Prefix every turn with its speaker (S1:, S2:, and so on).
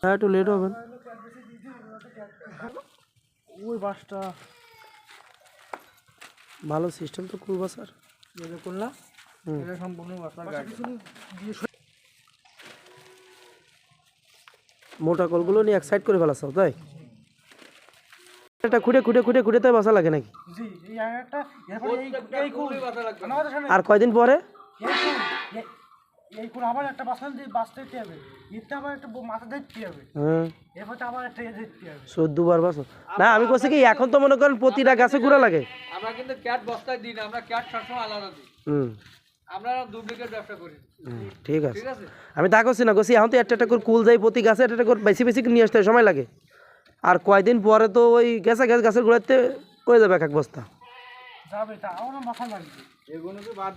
S1: হ্যাঁ একটু লেট হবে।
S2: ওই বাসটা
S1: ভালো সিস্টেম তো করবা স্যার।
S2: করলাম, এটা সম্পূর্ণ আপনার গাড়ি
S1: মোটা কলগুলো নিয়ে এক সাইড করে ফেলাছ তাই? এটা খুঁড়ে খুঁড়ে খুঁড়ে খুঁড়ে তাই বাসা লাগে নাকি?
S2: জি এই একটা এরপরে এই কুল আমাদের সামনে
S1: আর কয়দিন পরে?
S2: এই কুল আবার একটা বাসা দিয়ে বাসতে দিতে হবে, ইটটা আবার একটা মাথা দিতে হবে,
S1: হ্যাঁ
S2: এরপর আবার একটা দিতে হবে
S1: 14 বার বাস না। আমি কইছি কি এখন তো মনে করেন প্রতিটা গাছে ঘোরা লাগে।
S3: আমরা কিন্তু ক্যাট বস্তায় দিই না, আমরা ক্যাট সবসময় আলাদা দিই। আমরা ডুপ্লিকেট ব্যবসা করি।
S1: ঠিক আছে,
S3: ঠিক আছে,
S1: আমি তা করছি না, করছি এখন তো একটা করে কুল যাই প্রতি গাছে একটা করে বেশি বেশি নিয়ে আসতে সময় লাগে। আর কয়দিন পরে তো ওই গাছের গোড়াতে হয়ে যাবে এক এক বস্তা
S2: যাবে, তা আমার মাথা লাগবে এগুলো বাদ